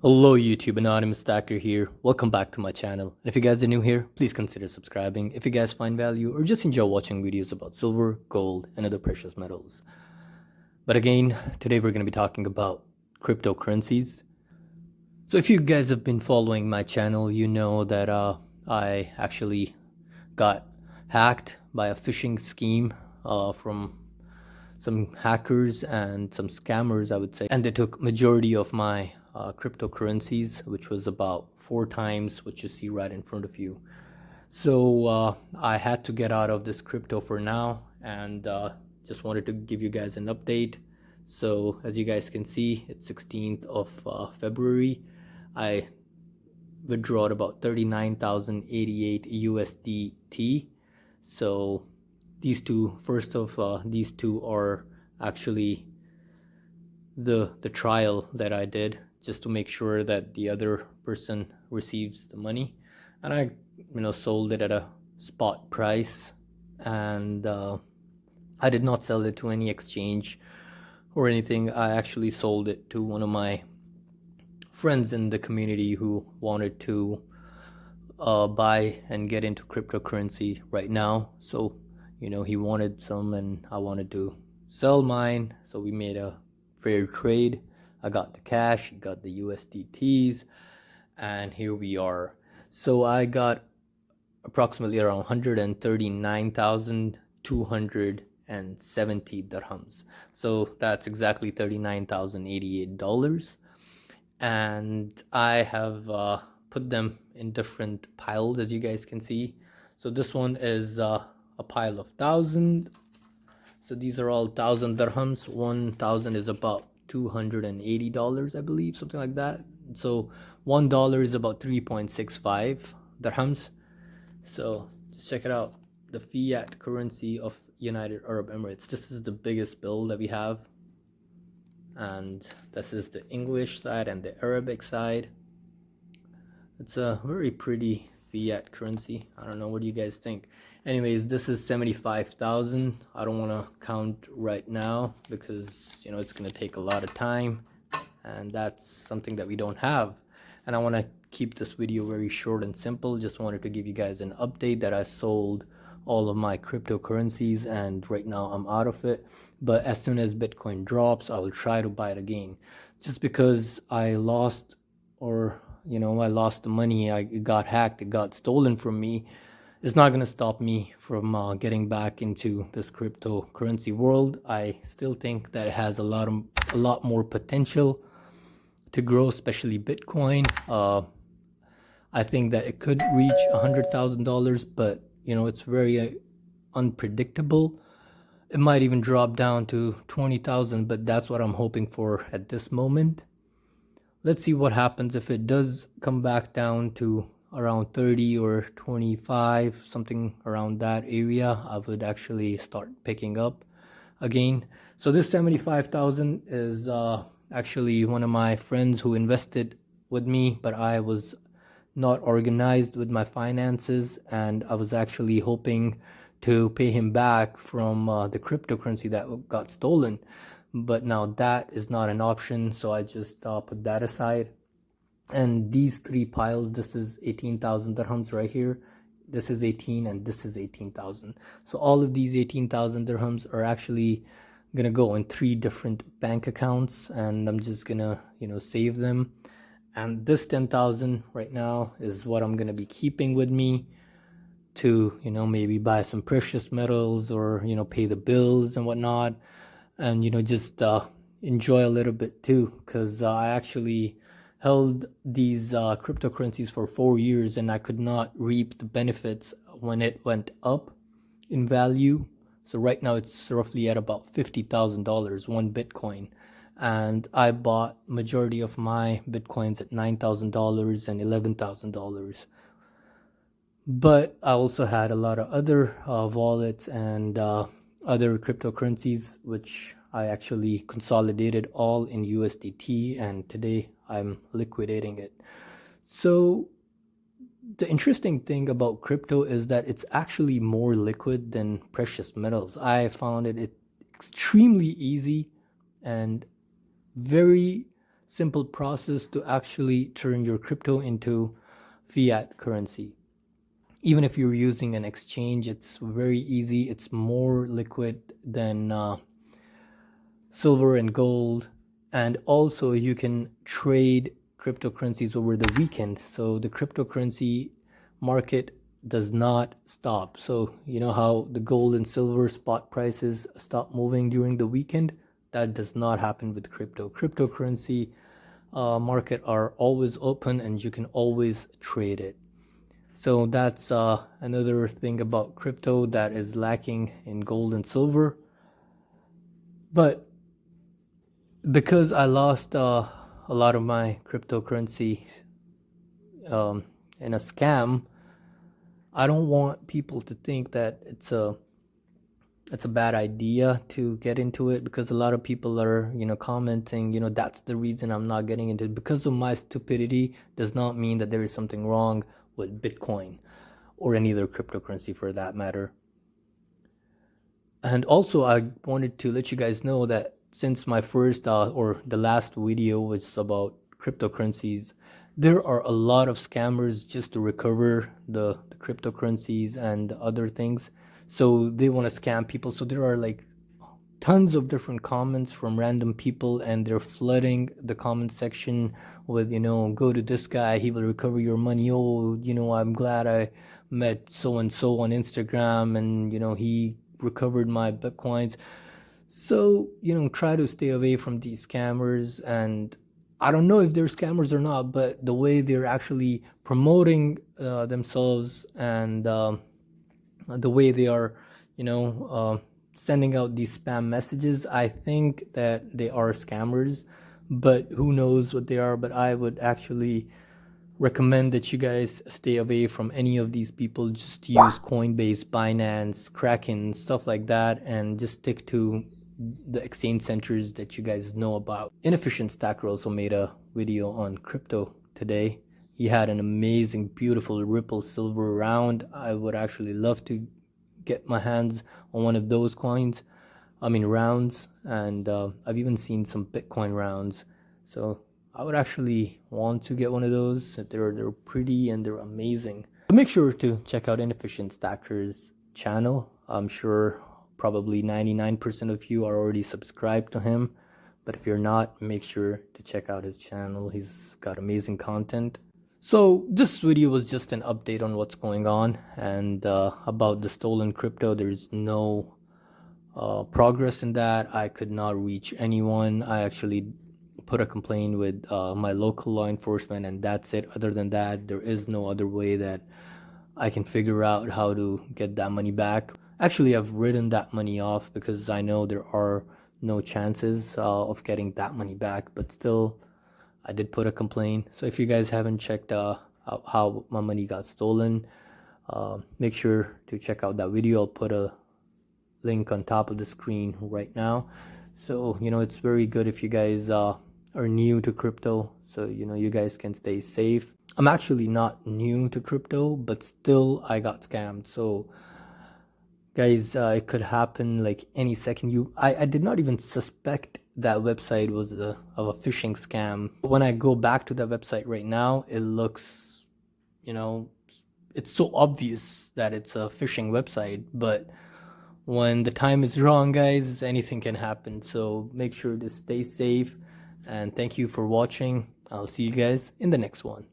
Hello YouTube, Anonymous Stacker here. Welcome back to my channel. And if you guys are new here, please consider subscribing if you guys find value or just enjoy watching videos about silver, gold, and other precious metals. But again, today we're going to be talking about cryptocurrencies. So if you guys have been following my channel, you know that I actually got hacked by a phishing scheme from some hackers and some scammers, I would say, and they took majority of my cryptocurrencies, which was about 4 times what you see right in front of you. So I had to get out of this crypto for now, and just wanted to give you guys an update. So as you guys can see, it's 16th of February. I withdrawed about 39,088 USDT. So these two are actually the trial that I did just to make sure that the other person receives the money, and I sold it at a spot price, and I did not sell it to any exchange or anything. I actually sold it to one of my friends in the community who wanted to buy and get into cryptocurrency right now. So he wanted some and I wanted to sell mine, so we made a fair trade. I got the cash, he got the USDTs, and here we are. So I got approximately around 139,270 dirhams. So that's exactly $39,088. And I have put them in different piles, as you guys can see. So this one is a pile of 1,000. So these are all 1,000 dirhams. 1,000 is about $280, I believe, something like that. So $1 is about 3.65 dirhams. So just check it out, the fiat currency of United Arab Emirates. This is the biggest bill that we have, and this is the English side and the Arabic side. It's a very pretty fiat currency. I don't know, what do you guys think? Anyways, this is 75,000. I don't want to count right now because it's going to take a lot of time, and that's something that we don't have. And I want to keep this video very short and simple. Just wanted to give you guys an update that I sold all of my cryptocurrencies, and right now I'm out of it. But as soon as Bitcoin drops, I will try to buy it again. Just because I lost, or I lost the money, it got hacked, it got stolen from me, it's not going to stop me from getting back into this cryptocurrency world. I still think that it has a lot more potential to grow, especially Bitcoin. I think that it could reach $100,000, but it's very unpredictable. It might even drop down to 20,000, but that's what I'm hoping for at this moment. Let's see what happens. If it does come back down to around 30 or 25, something around that area, I would actually start picking up again. So this 75,000 is actually one of my friends who invested with me, but I was not organized with my finances, and I was actually hoping to pay him back from the cryptocurrency that got stolen. But now that is not an option, so I just put that aside. And these three piles, this is 18,000 dirhams right here, this is 18, and this is 18,000. So all of these 18,000 dirhams are actually gonna go in 3 different bank accounts, and I'm just gonna save them. And this 10,000 right now is what I'm gonna be keeping with me to maybe buy some precious metals, or pay the bills and whatnot, and just enjoy a little bit too, because I actually held these cryptocurrencies for 4 years, and I could not reap the benefits when it went up in value. So right now it's roughly at about $50,000 one Bitcoin, and I bought majority of my Bitcoins at $9,000 and $11,000. But I also had a lot of other wallets and other cryptocurrencies, which I actually consolidated all in USDT, and today I'm liquidating it. So the interesting thing about crypto is that it's actually more liquid than precious metals. I found it extremely easy and very simple process to actually turn your crypto into fiat currency. Even if you're using an exchange, it's very easy. It's more liquid than silver and gold. And also you can trade cryptocurrencies over the weekend. So the cryptocurrency market does not stop. So you know how the gold and silver spot prices stop moving during the weekend? That does not happen with crypto. Cryptocurrency market are always open and you can always trade it. So that's another thing about crypto that is lacking in gold and silver. But because I lost a lot of my cryptocurrency in a scam, I don't want people to think that it's a bad idea to get into it, because a lot of people are commenting, that's the reason I'm not getting into it. Because of my stupidity does not mean that there is something wrong with Bitcoin or any other cryptocurrency for that matter. And also I wanted to let you guys know that since my first or the last video was about cryptocurrencies, there are a lot of scammers just to recover the cryptocurrencies and other things. So they want to scam people. So there are like tons of different comments from random people, and they're flooding the comment section with, go to this guy, he will recover your money. Oh, I'm glad I met so and so on Instagram, and he recovered my bitcoins. So try to stay away from these scammers. And I don't know if they're scammers or not, but the way they're actually promoting themselves, and the way they are sending out these spam messages, I think that they are scammers, but who knows what they are. But I would actually recommend that you guys stay away from any of these people. Just use Coinbase, Binance, Kraken, stuff like that, and just stick to the exchange centers that you guys know about. Inefficient Stacker also made a video on crypto today. He had an amazing, beautiful Ripple silver round. I would actually love to get my hands on one of those rounds. And I've even seen some Bitcoin rounds. So I would actually want to get one of those. They're pretty and they're amazing. So make sure to check out Inefficient Stacker's channel. I'm sure probably 99% of you are already subscribed to him. But if you're not, make sure to check out his channel. He's got amazing content. So this video was just an update on what's going on, and about the stolen crypto. There's no progress in that. I could not reach anyone. I actually put a complaint with my local law enforcement, and that's it. Other than that, there is no other way that I can figure out how to get that money back. Actually, I've written that money off because I know there are no chances of getting that money back, but still I did put a complaint. So if you guys haven't checked out how my money got stolen, make sure to check out that video. I'll put a link on top of the screen right now. So it's very good if you guys are new to crypto, so you guys can stay safe. I'm actually not new to crypto, but still I got scammed. So guys, it could happen like any second. I did not even suspect that website was of a phishing scam. When I go back to that website right now, it looks, it's so obvious that it's a phishing website. But when the time is wrong, guys, anything can happen. So make sure to stay safe, and thank you for watching. I'll see you guys in the next one.